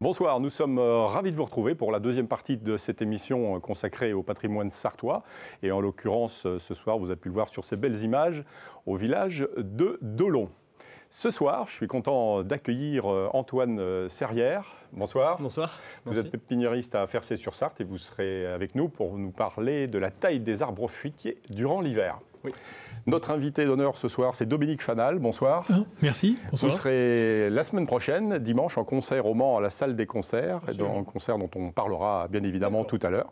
Bonsoir, nous sommes ravis de vous retrouver pour la deuxième partie de cette émission consacrée au patrimoine sartois. Et en l'occurrence, ce soir, vous avez pu le voir sur ces belles images, au village de Dolon. Ce soir, je suis content d'accueillir Antoine Serrière. Bonsoir. Bonsoir. Vous êtes pépiniériste à Fercé-sur-Sarthe et vous serez avec nous pour nous parler de la taille des arbres fruitiers durant l'hiver. Oui. Notre invité d'honneur ce soir, c'est Dominique Fanal. Bonsoir. Merci. Bonsoir. Vous serez la semaine prochaine, dimanche, en concert au Mans à la salle des concerts, un concert dont on parlera bien évidemment tout à l'heure.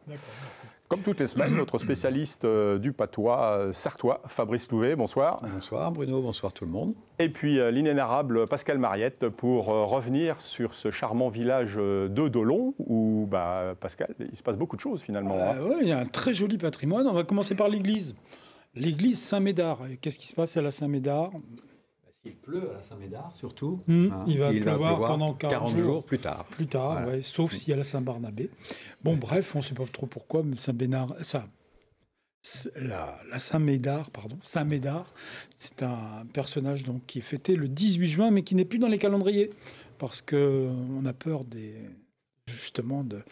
Comme toutes les semaines, notre spécialiste du patois sartois, Fabrice Louvet. Bonsoir. Bonsoir Bruno, bonsoir tout le monde. Et puis l'inénarrable Pascal Mariette pour revenir sur ce charmant village de Dolon où, Pascal, il se passe beaucoup de choses finalement. Oui, il y a un très joli patrimoine. On va commencer par l'église. L'église Saint-Médard. Qu'est-ce qui se passe à la Saint-Médard? S'il pleut à la Saint-Médard, surtout, il va pleuvoir pendant 40 jours plus tard. Voilà. Ouais, sauf s'il y a la Saint-Barnabé. Bon, bref, on ne sait pas trop pourquoi, mais la Saint-Médard, c'est un personnage donc, qui est fêté le 18 juin, mais qui n'est plus dans les calendriers, parce qu'on a peur justement de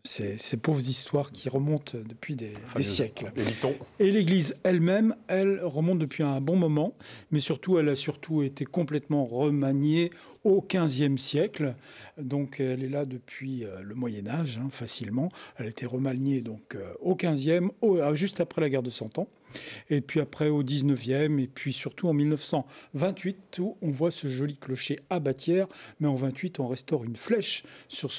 ces pauvres histoires qui remontent depuis des siècles. Et l'église elle-même, elle remonte depuis un bon moment, mais surtout, elle a surtout été complètement remaniée au XVe siècle. Donc, elle est là depuis le Moyen-Âge, facilement. Elle a été remaniée donc, au XVe, juste après la guerre de Cent Ans. Et puis après au 19e, et puis surtout en 1928, où on voit ce joli clocher abbatière, mais en 28, on restaure une flèche sur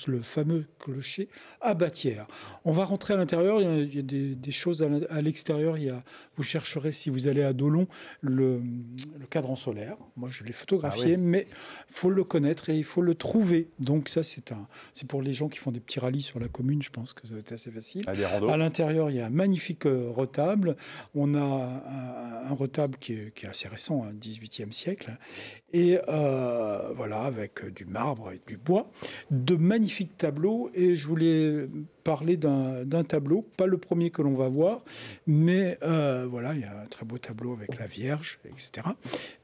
le fameux clocher abbatière. On va rentrer à l'intérieur, il y a des choses à l'extérieur. Vous chercherez, si vous allez à Dolon, le cadran solaire. Moi, je l'ai photographié, mais il faut le connaître et il faut le trouver. Donc ça, c'est pour les gens qui font des petits rallyes sur la commune, je pense que ça va être assez facile. À l'intérieur, il y a un magnifique retable. On a un retable qui est assez récent, 18e siècle, et voilà, avec du marbre et du bois, de magnifiques tableaux. Et je voulais parler d'un tableau, pas le premier que l'on va voir, mais voilà, il y a un très beau tableau avec la Vierge, etc.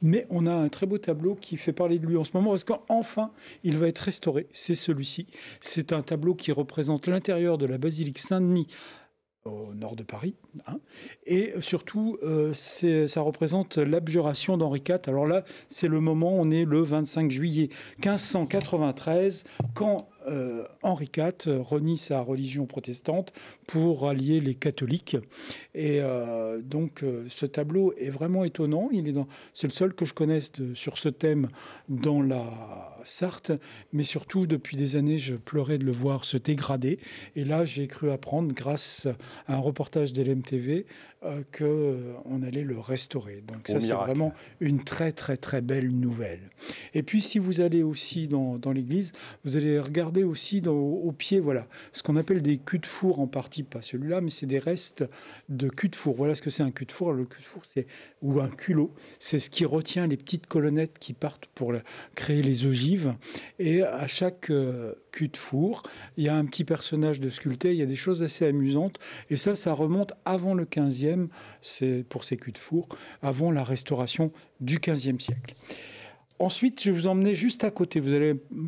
Mais on a un très beau tableau qui fait parler de lui en ce moment, parce qu'enfin, il va être restauré. C'est celui-ci. C'est un tableau qui représente l'intérieur de la basilique Saint-Denis, au nord de Paris, et surtout ça représente l'abjuration d'Henri IV. Alors là, c'est le moment, on est le 25 juillet 1593, quand Henri IV renie sa religion protestante pour rallier les catholiques. Et donc ce tableau est vraiment étonnant. C'est le seul que je connaisse sur ce thème dans la Sarthe, mais surtout depuis des années, je pleurais de le voir se dégrader. Et là, j'ai cru apprendre, grâce à un reportage de l'MTV, qu'on allait le restaurer. Donc ça, c'est vraiment une très très très belle nouvelle. Et puis si vous allez aussi dans l'église, vous allez regarder aussi au pied, voilà, ce qu'on appelle des culs de four, en partie, pas celui-là, mais c'est des restes de culs de four. Voilà ce que c'est un cul de four. Le cul de four, ou un culot, c'est ce qui retient les petites colonnettes qui partent pour créer les ogives. Et à chaque cul de four, il y a un petit personnage de sculpté. Il y a des choses assez amusantes. Et ça remonte avant le 15e. C'est pour ces culs de four, avant la restauration du XVe siècle. Ensuite, je vais vous emmener juste à côté.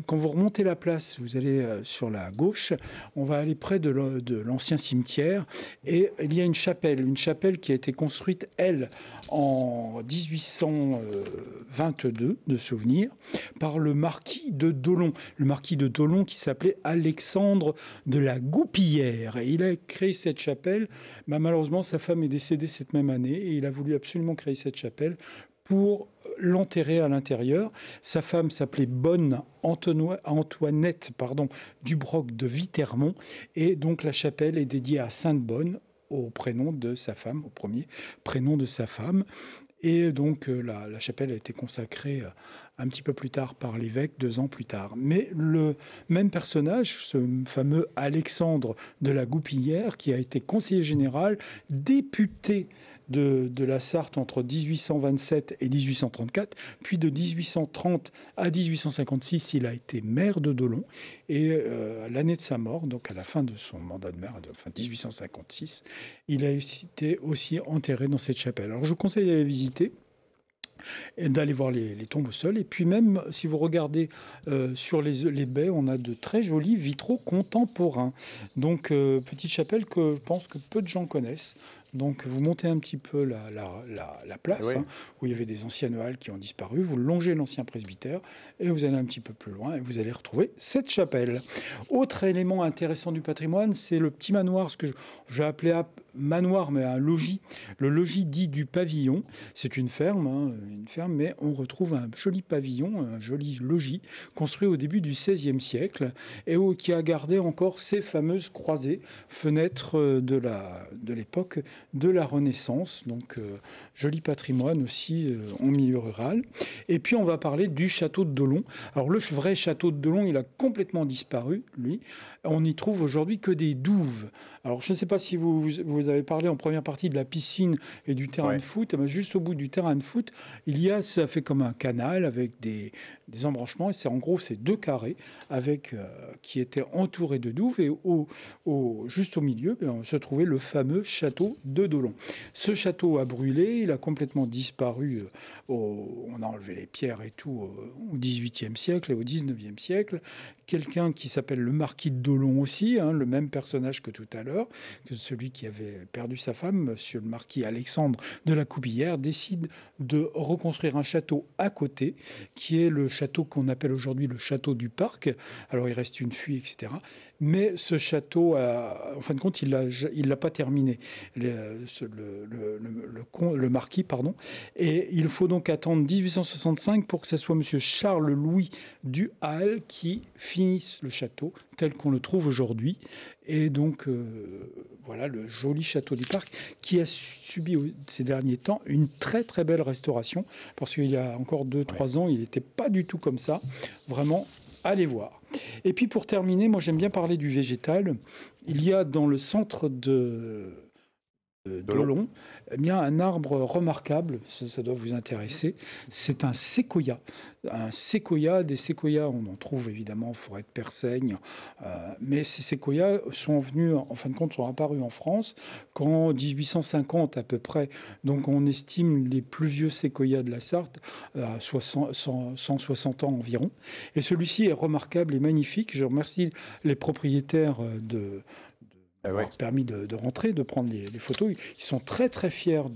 Quand vous remontez la place, vous allez sur la gauche. On va aller près de l'ancien cimetière. Et il y a une chapelle qui a été construite, elle, en 1822, de souvenir, par le marquis de Dolon. Le marquis de Dolon qui s'appelait Alexandre de la Goupillière. Et il a créé cette chapelle. Malheureusement, sa femme est décédée cette même année. Et il a voulu absolument créer cette chapelle pour l'enterrer à l'intérieur. Sa femme s'appelait Bonne Antoinette Dubroc de Vitermont, et donc la chapelle est dédiée à Sainte Bonne, au prénom de sa femme, au premier prénom de sa femme. Et donc la chapelle a été consacrée un petit peu plus tard par l'évêque, 2 ans plus tard. Mais le même personnage, ce fameux Alexandre de la Goupillière, qui a été conseiller général, député de la Sarthe entre 1827 et 1834, puis de 1830 à 1856, il a été maire de Dolon, et à l'année de sa mort, donc à la fin de son mandat de maire, enfin 1856, il a été aussi enterré dans cette chapelle. Alors je vous conseille d'aller visiter. et d'aller voir les tombes au sol. Et puis même, si vous regardez sur les baies, on a de très jolis vitraux contemporains. Donc, petite chapelle que je pense que peu de gens connaissent. Donc, vous montez un petit peu la place, Oui. où il y avait des anciennes halles qui ont disparu. Vous longez l'ancien presbytère et vous allez un petit peu plus loin et vous allez retrouver cette chapelle. Autre élément intéressant du patrimoine, c'est le petit manoir, ce que je vais appeler manoir, mais un logis. Le logis dit du pavillon. C'est une ferme, mais on retrouve un joli pavillon, un joli logis, construit au début du XVIe siècle et qui a gardé encore ces fameuses croisées, fenêtres de l'époque de la Renaissance. Donc, joli patrimoine aussi en milieu rural. Et puis, on va parler du château de Dolon. Alors, le vrai château de Dolon, il a complètement disparu, lui. On n'y trouve aujourd'hui que des douves. Alors, je ne sais pas si vous avez parlé en première partie de la piscine et du terrain de foot. Mais juste au bout du terrain de foot, ça fait comme un canal avec des embranchements. Et en gros, c'est 2 carrés qui étaient entourés de douves. Et juste au milieu, se trouvait le fameux château de Dolon. Ce château a brûlé. Il a complètement disparu. On a enlevé les pierres et tout au XVIIIe siècle et au XIXe siècle. Quelqu'un qui s'appelle le marquis de Dolon aussi, le même personnage que tout à l'heure, que celui qui avait perdu sa femme, monsieur le marquis Alexandre de la Coupillière, décide de reconstruire un château à côté, qui est le château qu'on appelle aujourd'hui le château du Parc. Alors il reste une fuite, etc. Mais ce château, en fin de compte, il l'a pas terminé, le marquis, pardon. Et il faut donc attendre 1865 pour que ce soit monsieur Charles-Louis du Hal qui finisse le château tel qu'on le trouve aujourd'hui. Et donc, voilà le joli château du Parc qui a subi ces derniers temps une très très belle restauration, parce qu'il y a encore 2-3 ans, il n'était pas du tout comme ça. Vraiment, allez voir. Et puis pour terminer, moi j'aime bien parler du végétal. Il y a dans le centre de Dolon, eh bien, un arbre remarquable, ça doit vous intéresser, c'est un séquoia. Un séquoia, des séquoias, on en trouve évidemment en forêt de Persaigne, mais ces séquoias sont venus, en fin de compte, sont apparus en France qu'en 1850 à peu près. Donc on estime les plus vieux séquoias de la Sarthe à 160 ans environ. Et celui-ci est remarquable et magnifique. Je remercie les propriétaires avoir permis de rentrer, de prendre les photos. Ils sont très très fiers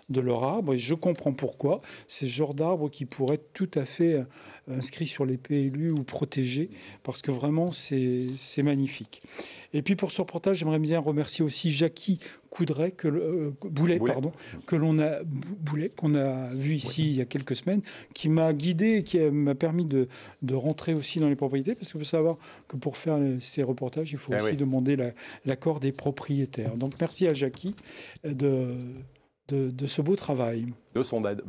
de leur arbre et je comprends pourquoi. C'est ce genre d'arbre qui pourrait être tout à fait inscrit sur les PLU ou protégé, parce que vraiment c'est magnifique. Et puis pour ce reportage, j'aimerais bien remercier aussi Jackie Boulet, qu'on a vu ici il y a quelques semaines, qui m'a guidé et qui m'a permis de rentrer aussi dans les propriétés, parce qu'il faut savoir que pour faire ces reportages, il faut aussi demander l'accord des propriétaires. Donc merci à Jackie de ce beau travail. De son aide.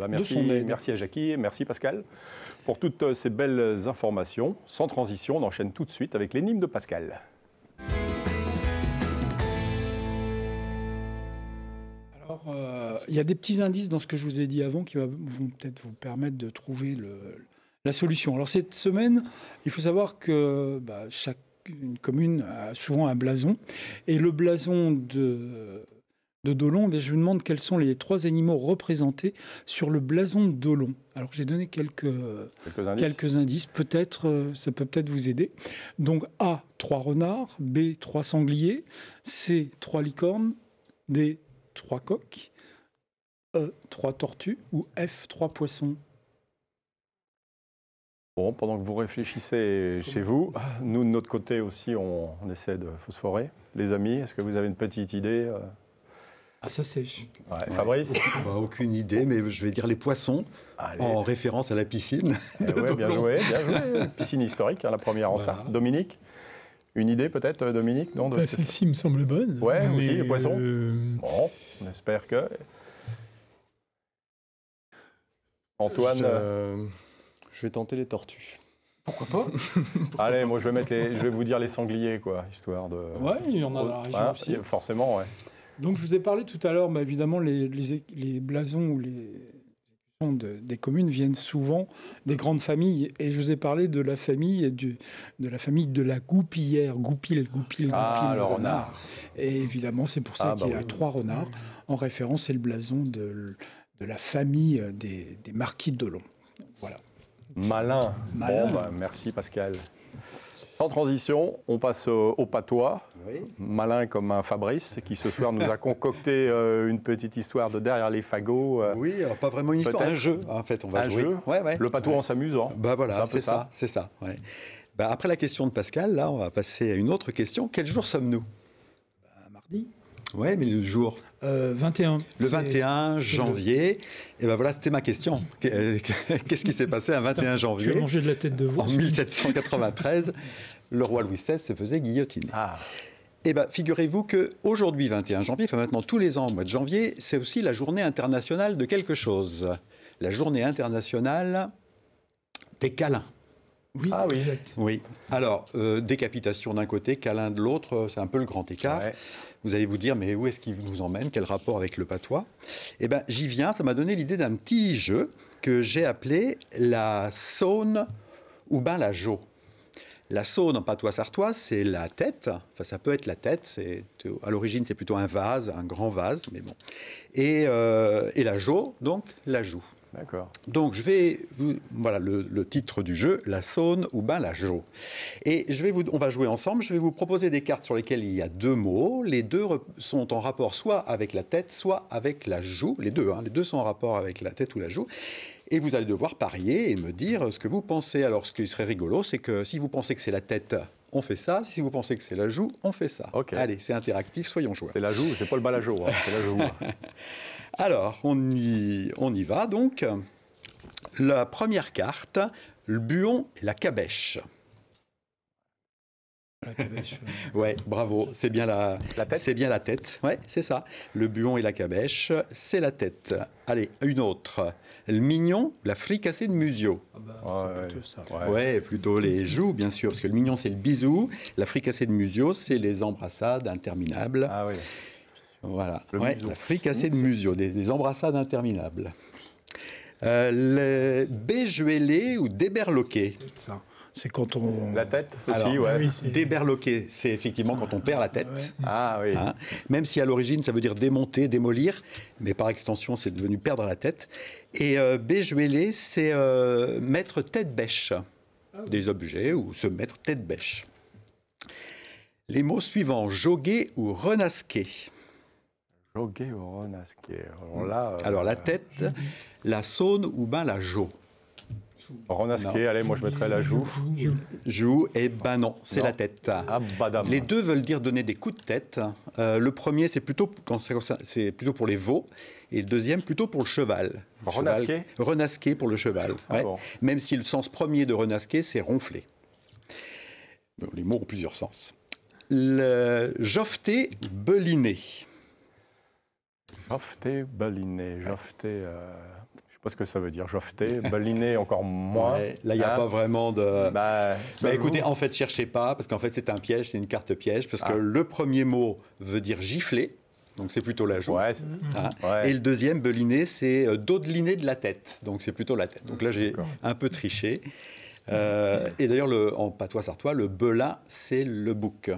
Merci à Jackie et merci Pascal pour toutes ces belles informations. Sans transition, on enchaîne tout de suite avec l'énigme de Pascal. Alors, il y a des petits indices dans ce que je vous ai dit avant qui vont peut-être vous permettre de trouver la solution. Alors cette semaine, il faut savoir que chaque commune a souvent un blason. Et le blason de Dolon, je vous demande quels sont les 3 animaux représentés sur le blason de Dolon. Alors j'ai donné quelques indices. Peut-être, ça peut peut-être vous aider. Donc A, 3 renards. B, 3 sangliers. C, 3 licornes. D, 3 coqs. E, 3 tortues. Ou F, 3 poissons. Bon, pendant que vous réfléchissez chez vous, nous de notre côté aussi, on essaie de phosphorer. Les amis, est-ce que vous avez une petite idée Ça sèche. Fabrice? Aucune idée, mais je vais dire les poissons, en référence à la piscine. Bien joué. Piscine historique, la première en Sarthe. Dominique? Une idée peut-être, Dominique? Non, celle-ci me semble bonne. Ouais, aussi, les poissons. Bon, on espère que... Antoine? Je vais tenter les tortues. Pourquoi pas? Allez, moi je vais vous dire les sangliers, quoi, histoire de... Ouais, il y en a dans la région aussi. Forcément, ouais. Donc je vous ai parlé tout à l'heure, évidemment, les blasons ou les des communes viennent souvent des grandes familles. Et je vous ai parlé de la famille de la Goupillière. Goupil, le renard. Et évidemment, c'est pour ça qu'il y a 3 renards. En référence, c'est le blason la famille des marquis de Dolon. Voilà. Malin. Malin. Bon, bah, merci Pascal. Sans transition, on passe au patois. Oui. Malin comme un Fabrice, qui ce soir nous a concocté une petite histoire de derrière les fagots. Oui, alors pas vraiment une histoire, un jeu en fait, on va Un jouer. jeu. Ouais. Le patois en s'amusant. Bah C'est voilà, un peu c'est ça, c'est ça. Ouais. Bah, après la question de Pascal, là, on va passer à une autre question. Quel jour sommes-nous? Mardi. Ouais, mais le jour 21. Le 21 janvier. Et ben voilà, c'était ma question. Qu'est-ce qui s'est passé un 21 Tu as janvier mangé de la tête de veau. en 1793? Le roi Louis XVI se faisait guillotiner. Ah, Eh bien, figurez-vous qu'aujourd'hui, 21 janvier, enfin maintenant tous les ans, au mois de janvier, c'est aussi la journée internationale de quelque chose. La journée internationale des câlins. Oui, Ah oui. exact. Oui. Alors, décapitation d'un côté, câlin de l'autre, c'est un peu le grand écart. ouais. Vous allez vous dire, mais où est-ce qu'il nous emmène? Quel rapport avec le patois? Eh bien, j'y viens, ça m'a donné l'idée d'un petit jeu que j'ai appelé la saune ou ben la jo. La saune en patois sartois, c'est la tête. Enfin, ça peut être la tête. À l'origine, c'est plutôt un vase, un grand vase, mais bon. Et la jo, donc la joue. D'accord. Donc, voilà le titre du jeu, la saune ou ben la jo. Et on va jouer ensemble. Je vais vous proposer des cartes sur lesquelles il y a deux mots. Les deux sont en rapport soit avec la tête, soit avec la joue. Les deux sont en rapport avec la tête ou la joue. Et vous allez devoir parier et me dire ce que vous pensez. Alors, ce qui serait rigolo, c'est que si vous pensez que c'est la tête, on fait ça. Si vous pensez que c'est la joue, on fait ça. Ok. Allez, c'est interactif, soyons joueurs. C'est la joue, c'est pas le balajo, hein, c'est la joue. Alors, on y va donc. La première carte, le buon et la cabèche. La cabèche. Ouais, bravo, c'est bien La tête. c'est bien la tête. Ouais, c'est ça. Le buon et la cabèche, c'est la tête. Allez, une autre. Le mignon, la fricassée de musio. Ah bah, Ouais, c'est plutôt ça. ouais. Ouais, plutôt les joues, bien sûr, parce que le mignon, c'est le bisou. La fricassée de musio, c'est les embrassades interminables. Ah oui. Voilà. Le Ouais, musio. la fricassée de musio, des embrassades interminables. Le béjuélé ou déberloqué. Ça. C'est quand on. La tête aussi, Alors, ouais. oui, c'est- Déberloqué, c'est effectivement quand on perd la tête. Ouais. Ah oui. Hein. Même si à l'origine ça veut dire démonter, démolir, mais par extension c'est devenu perdre la tête. Et béjuélé, c'est mettre tête bêche des objets ou se mettre tête bêche. Les mots suivants, joguer ou renasquer. Joguer ou renasquer. Alors là. Alors la tête, la saune ou ben la jo. Renasquer, Non. allez, moi je mettrais la joue. Joue, et ben non, c'est Non. la tête. Ah, badam. Les deux veulent dire donner des coups de tête. Le premier, c'est plutôt pour les veaux, et le deuxième, plutôt pour le cheval. Renasquer Cheval- Renasquer pour le cheval. Ah ouais. bon. Même si le sens premier de renasquer, c'est ronfler. Bon, les mots ont plusieurs sens. Le jofter, beliner. Jofter, baliné. Jofter. Je sais pas ce que ça veut dire. Jofter, baliné, encore moins. Ouais, là, il n'y a Hein. pas vraiment de... Bah, Bah, écoutez, en fait, cherchez pas, parce qu'en fait, c'est un piège, c'est une carte piège, parce que Ah. le premier mot veut dire gifler, donc c'est plutôt la joue. Ouais. Hein. Ouais. Et le deuxième, beliner, c'est dodeliner de la tête, donc c'est plutôt la tête. Donc là, j'ai D'accord. un peu triché. Et d'ailleurs, en patois sartois, le belin, c'est le bouc.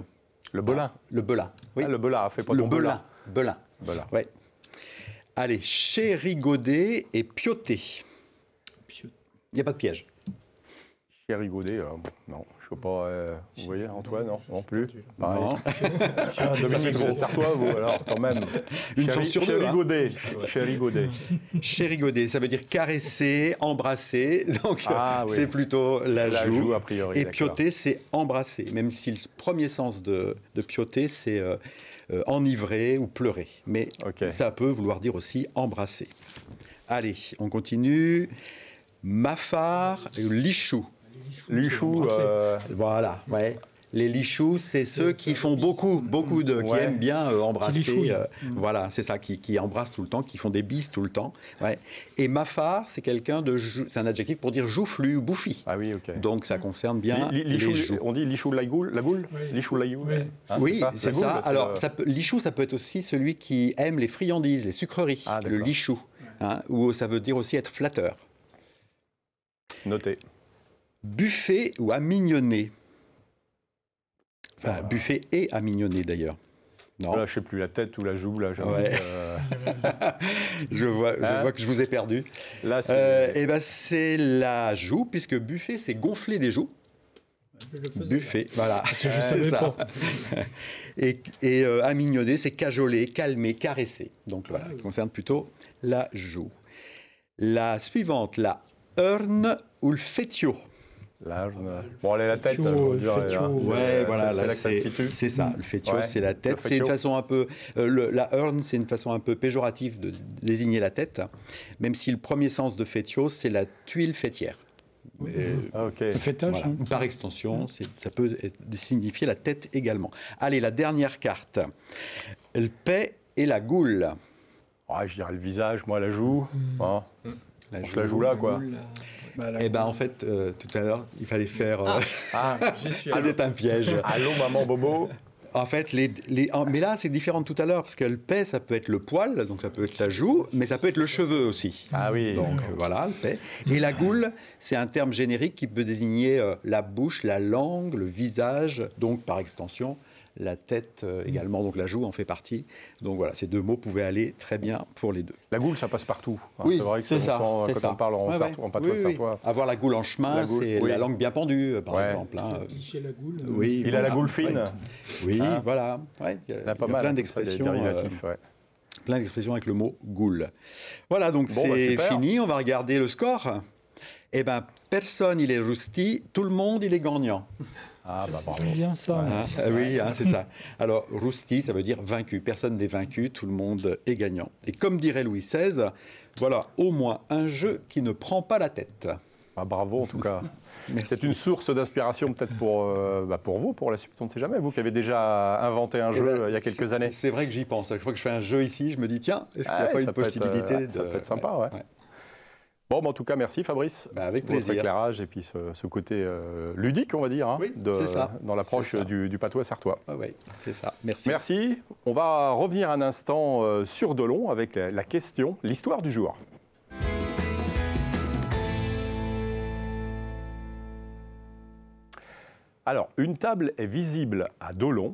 Le belin. Le belin, oui. Ah, le belin, fait pas le ton belin. Belin. Belin. Ouais. Allez, chérigoder et pioter. Il n'y a pas de piège. Chérigodet, non, je sais pas. Vous voyez, Antoine, non plus. Pareil. Non. Ah, Dominique, vous êtes sartois, vous, alors, quand même. Une chance sur deux, hein. Chérigodet. Chérigodet. Chérigoder, ça veut dire caresser, embrasser, donc Ah, oui. c'est plutôt la La joue. joue, a priori. Et d'accord. pioter, c'est embrasser, même si le premier sens de pioter, c'est enivrer ou pleurer. Mais Ok. ça peut vouloir dire aussi embrasser. Allez, on continue. Mafar et lichou. Lichou, Voilà, ouais. Les lichous, c'est ceux qui font beaucoup qui Ouais. aiment bien embrasser. lichouillent. Voilà, c'est ça, qui embrassent tout le temps, qui font des bises tout le temps. Ouais. Et mafar, c'est c'est un adjectif pour dire joufflu ou bouffi. ah oui, ok. Donc ça concerne bien Lichou, les joues. on dit lichou la goule, Oui. Lichou la goule. Oui. Hein, Oui, La c'est goule, ça. c'est Alors, le- lichou, ça peut être aussi celui qui aime les friandises, les sucreries, Ah, le d'accord. lichou. Hein, ou ça veut dire aussi être flatteur. Noté. Buffet ou à mignonner. Enfin, buffet et à mignonner d'ailleurs. Non. Là, je ne sais plus, la tête ou la joue, là, j'avoue. Ouais. je vois que je vous ai perdu. Là, c'est... Eh ben, c'est la joue, puisque buffet, c'est gonfler les joues. Buffet, voilà, c'est ça. Et amignoder, c'est cajoler, calmer, caresser. Donc voilà, ça concerne plutôt la joue. La suivante, la heurne ou le fétio. Là, bon, allez, la tête, Ouais, voilà, c'est là que ça se situe. C'est ça, le fétio, Ouais, c'est la tête. C'est une façon un peu... la heurne, c'est une façon un peu péjorative de désigner la tête, même si le premier sens de fétio, c'est la tuile fêtière. Okay. Le fêtage, Voilà. Par extension, ça peut signifier la tête également. Allez, la dernière carte. Le paix et la goule. Ouais, je dirais le visage, moi, la joue. Hein. La On se la joue là, quoi. Eh bien, en fait, tout à l'heure, il fallait faire... J'y suis. C'était un piège. Allô, maman Bobo. En fait, mais là, c'est différent de tout à l'heure, parce que le paix, ça peut être le poil, donc ça peut être la joue, mais ça peut être le cheveu aussi. Ah oui. Donc voilà, le paix. Et la goule, c'est un terme générique qui peut désigner la bouche, la langue, le visage, donc par extension, la tête également, donc la joue en fait partie. Donc voilà, ces deux mots pouvaient aller très bien pour les deux. La goule, ça passe partout. Hein. Oui, c'est vrai que c'est ça. Quand ça. on parle en patois sartois. Avoir la goule en chemin, c'est la langue bien pendue, par exemple. Hein. Licher la goule. Oui, Il a la goule fine. Oui, voilà. Ouais, il y a pas mal, plein d'expressions. Plein d'expressions avec le mot goule. Voilà, donc c'est fini. On va regarder le score. Eh bien, personne, il est rousti. Tout le monde, il est gagnant. Ah, bah bravo. C'est bien ça. Oui, c'est ça. Alors, rousti, ça veut dire vaincu. Personne n'est vaincu, tout le monde est gagnant. Et comme dirait Louis XVI, voilà, au moins un jeu qui ne prend pas la tête. Ah, bravo, en tout cas. C'est une source d'inspiration peut-être pour vous, pour la suite, on ne sait jamais. Vous qui avez déjà inventé un jeu il y a quelques années. C'est vrai que j'y pense. Chaque fois que je fais un jeu ici, je me dis, tiens, est-ce qu'il n'y a pas une possibilité de... Ça peut être sympa, ouais. Bon, en tout cas, merci Fabrice. Avec pour plaisir. Votre éclairage et puis ce côté ludique, on va dire, oui, dans l'approche du patois sartois. Oui, c'est ça. Merci. Merci. On va revenir un instant sur Dolon avec la question, l'histoire du jour. Alors, une table est visible à Dolon.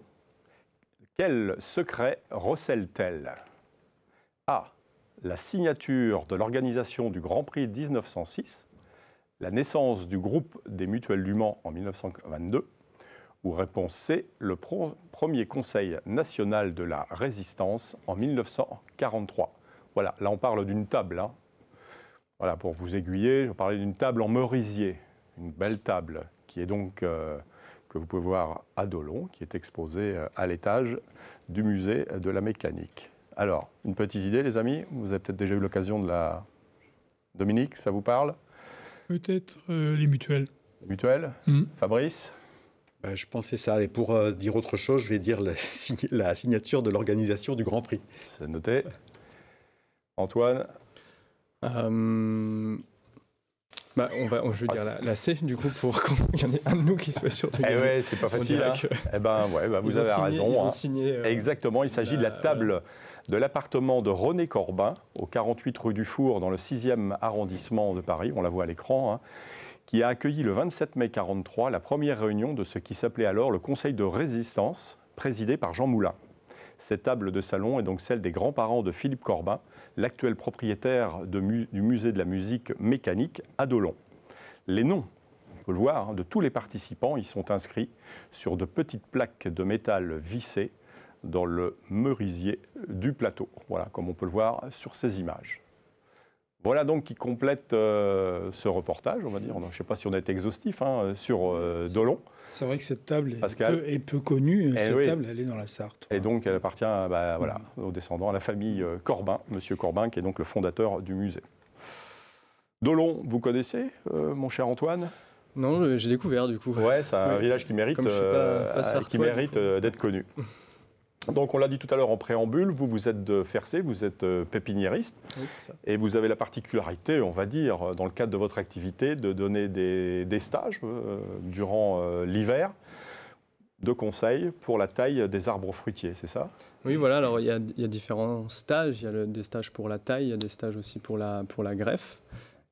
Quel secret recèle-t-elle? A. La signature de l'organisation du Grand Prix 1906, la naissance du groupe des Mutuelles du Mans en 1922, ou réponse C, le premier Conseil national de la Résistance en 1943. Voilà, là on parle d'une table. Hein. Voilà, pour vous aiguiller, je vais parler d'une table en merisier, une belle table qui est donc, que vous pouvez voir à Dolon, qui est exposée à l'étage du musée de la mécanique. Alors, une petite idée, les amis, vous avez peut-être déjà eu l'occasion de la... Dominique, ça vous parle? Peut-être les mutuelles. Mutuelles. Fabrice? Je pensais ça. Et pour dire autre chose, je vais dire la signature de l'organisation du Grand Prix. C'est noté. Antoine? Je veux dire la C, du coup, pour qu'il y en ait un de nous qui soit sûr de gagner. Eh ouais, c'est pas facile. Hein. Eh ben, ouais, vous avez raison. Ils ont signé, exactement, il s'agit de la table de l'appartement de René Corbin, au 48 rue du Four, dans le 6e arrondissement de Paris, on la voit à l'écran, hein, qui a accueilli le 27 mai 1943 la première réunion de ce qui s'appelait alors le Conseil de Résistance, présidé par Jean Moulin. Cette table de salon est donc celle des grands-parents de Philippe Corbin, l'actuel propriétaire du musée de la musique mécanique à Dolon. Les noms, on peut le voir, hein, de tous les participants y sont inscrits sur de petites plaques de métal vissées dans le merisier du plateau. Voilà, comme on peut le voir sur ces images. Voilà donc qui complète ce reportage, on va dire. Je ne sais pas si on a été exhaustif hein, sur Dolon. C'est vrai que cette table est peu connue. Cette table, elle est dans la Sarthe. Et donc, elle appartient aux descendants, à la famille Corbin, Monsieur Corbin, qui est donc le fondateur du musée. Dolon, vous connaissez, mon cher Antoine? Non, j'ai découvert du coup. Ouais, c'est un village qui mérite, d'être connu. Donc, on l'a dit tout à l'heure en préambule, vous êtes de Fercé, vous êtes pépiniériste. Oui, c'est ça. Et vous avez la particularité, on va dire, dans le cadre de votre activité, de donner des stages durant l'hiver de conseils pour la taille des arbres fruitiers, c'est ça? Oui, voilà, alors il y a différents stages. Il y a des stages pour la taille, il y a des stages aussi pour la greffe.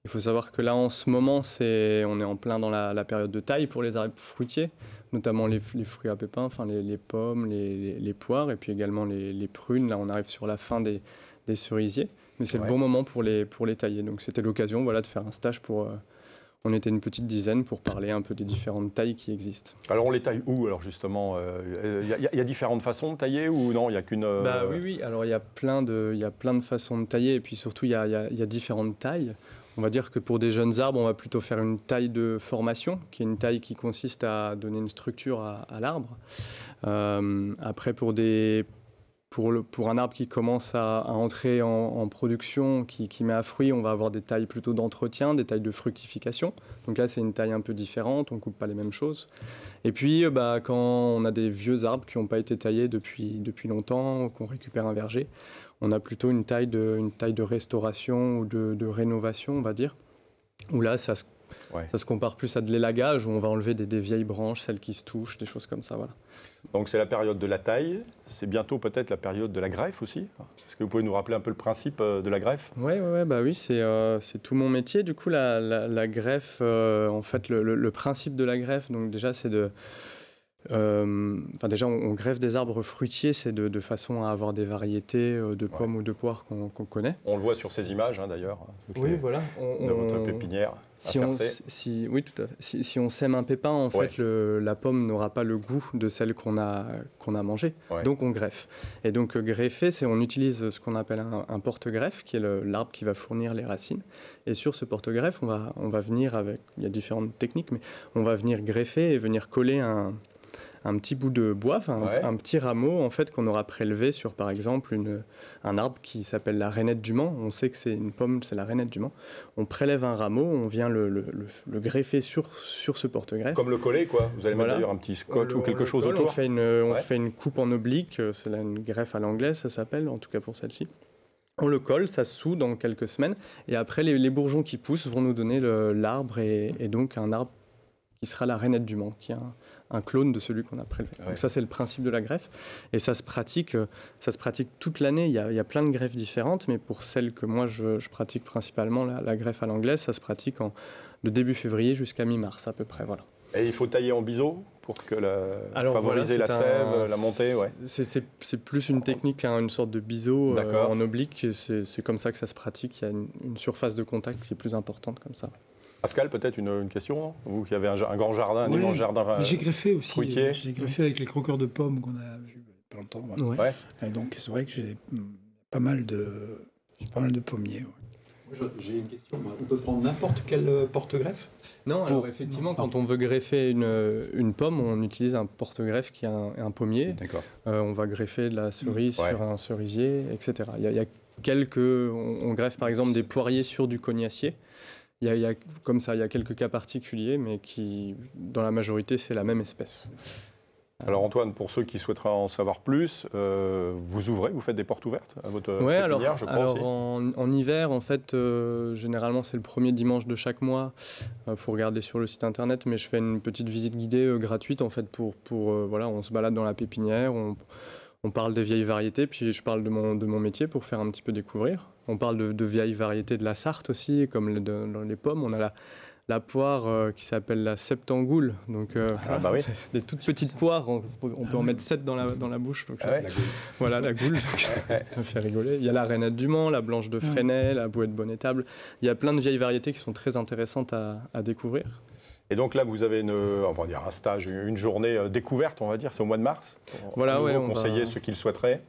Il faut savoir que là, en ce moment, on est en plein dans la période de taille pour les arbres fruitiers, notamment les fruits à pépins, enfin les pommes, les poires, et puis également les prunes. Là, on arrive sur la fin des cerisiers, mais c'est le bon moment pour les tailler. Donc, c'était l'occasion, voilà, de faire un stage pour... on était une petite dizaine pour parler un peu des différentes tailles qui existent. Alors, on les taille où, alors, justement? Il y a différentes façons de tailler ou non? Il n'y a qu'une... Oui. Alors, il y a plein de façons de tailler, et puis surtout, il y a différentes tailles. On va dire que pour des jeunes arbres, on va plutôt faire une taille de formation, qui est une taille qui consiste à donner une structure à l'arbre. Après, pour un arbre qui commence à entrer en production, qui met à fruit, on va avoir des tailles plutôt d'entretien, des tailles de fructification. Donc là, c'est une taille un peu différente, on ne coupe pas les mêmes choses. Et puis, quand on a des vieux arbres qui n'ont pas été taillés depuis longtemps, qu'on récupère un verger, on a plutôt une taille de restauration ou de rénovation, on va dire, où là, ça se compare plus à de l'élagage, où on va enlever des vieilles branches, celles qui se touchent, des choses comme ça, voilà. Donc c'est la période de la taille, c'est bientôt peut-être la période de la greffe aussi. Est-ce que vous pouvez nous rappeler un peu le principe de la greffe? Oui, c'est tout mon métier. Du coup, la greffe, en fait, le principe de la greffe, donc déjà, c'est on greffe des arbres fruitiers, c'est de façon à avoir des variétés de pommes ou de poires qu'on connaît. On le voit sur ces images, d'ailleurs. Oui, voilà. De votre pépinière. Oui, tout à fait. Si on sème un pépin, en fait, la pomme n'aura pas le goût de celle qu'on a mangée. Ouais. Donc, on greffe. Et donc, greffer, on utilise ce qu'on appelle un porte-greffe, qui est l'arbre qui va fournir les racines. Et sur ce porte-greffe, on va venir avec... Il y a différentes techniques, mais on va venir greffer et venir coller un petit bout de bois, un petit rameau en fait qu'on aura prélevé sur par exemple un arbre qui s'appelle la rainette du Mans. On sait que c'est une pomme, c'est la rainette du Mans. On prélève un rameau, on vient le greffer sur ce porte-greffe. Comme le coller quoi. Vous allez mettre d'ailleurs un petit scotch ou quelque chose autour. On fait une coupe en oblique, c'est une greffe à l'anglaise, ça s'appelle, en tout cas pour celle-ci. On le colle, ça se soude dans quelques semaines et après les bourgeons qui poussent vont nous donner l'arbre et donc un arbre qui sera la rainette du Mans, qui est un clone de celui qu'on a prélevé. Ouais. Donc ça, c'est le principe de la greffe. Et ça se pratique toute l'année. Il y a plein de greffes différentes, mais pour celle que moi, je pratique principalement, la greffe à l'anglaise, ça se pratique de début février jusqu'à mi-mars, à peu près. Voilà. Et il faut tailler en biseau pour favoriser la sève, la montée. C'est plus une technique, une sorte de biseau en oblique. C'est comme ça que ça se pratique. Il y a une surface de contact qui est plus importante comme ça. Pascal, peut-être une question, non? Vous qui avez un grand jardin, un immense jardin j'ai greffé aussi. Fruitier. J'ai greffé avec les croqueurs de pommes qu'on a vu il y a pas longtemps. Voilà. Ouais. Et donc c'est vrai que j'ai pas mal de pommiers. Ouais. J'ai une question. On peut prendre n'importe quel porte-greffe? Non, alors effectivement, quand on veut greffer une pomme, on utilise un porte-greffe qui est un pommier. D'accord. On va greffer de la cerise sur un cerisier, etc. Il y a on greffe par exemple des poiriers sur du cognacier. Comme ça, il y a quelques cas particuliers, mais qui, dans la majorité, c'est la même espèce. Alors Antoine, pour ceux qui souhaiteraient en savoir plus, vous faites des portes ouvertes à votre pépinière, je crois aussi. En hiver, en fait, généralement, c'est le premier dimanche de chaque mois. Faut regarder sur le site internet, mais je fais une petite visite guidée gratuite, en fait, on se balade dans la pépinière, on parle des vieilles variétés, puis je parle de mon métier pour faire un petit peu découvrir. On parle de vieilles variétés de la Sarthe aussi, comme dans les pommes. On a la poire qui s'appelle la septangoule. Donc, des toutes petites poires. On peut en mettre 7 dans la bouche. Donc, la goule. Voilà, la goule. Ça me fait rigoler. Il y a la rainette du Mans, la blanche de Fresnay, la bouette bonnétable. Il y a plein de vieilles variétés qui sont très intéressantes à découvrir. Et donc là, vous avez un stage, une journée découverte, on va dire, c'est au mois de mars. Voilà, on conseiller ceux qui le souhaiteraient.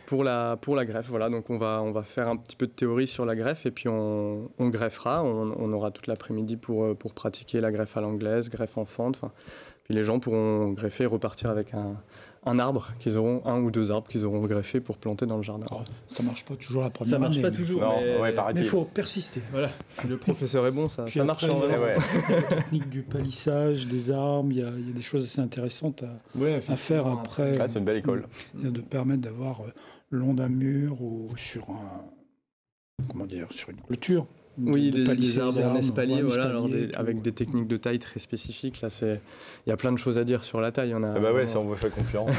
Pour la greffe, voilà. Donc on va faire un petit peu de théorie sur la greffe et puis on greffera. On aura toute l'après-midi pour pratiquer la greffe à l'anglaise, greffe en fente. Puis les gens pourront greffer et repartir avec un arbre un ou deux arbres qu'ils auront greffé pour planter dans le jardin. Alors, ça marche pas toujours la première année. Ça marche pas toujours, mais il faut persister. Voilà. Si le professeur est bon, ça marche. La technique du palissage, des arbres, il y a des choses assez intéressantes à faire après. C'est une belle école. De permettre d'avoir le long d'un mur ou sur une clôture. Oui, de les palisser arbres les en arbres, espalier, en voilà, espalier, avec des techniques de taille très spécifiques. Là, il y a plein de choses à dire sur la taille. Ah bah ouais, ça on vous fait confiance.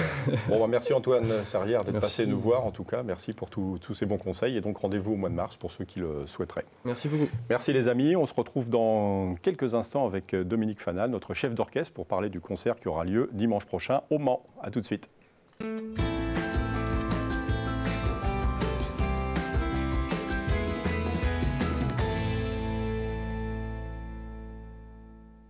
Bon, bah, merci Antoine Sarrière d'être passé nous voir en tout cas. Merci pour tous ces bons conseils et donc rendez-vous au mois de mars pour ceux qui le souhaiteraient. Merci beaucoup. Merci les amis. On se retrouve dans quelques instants avec Dominique Fanal, notre chef d'orchestre, pour parler du concert qui aura lieu dimanche prochain au Mans. A tout de suite.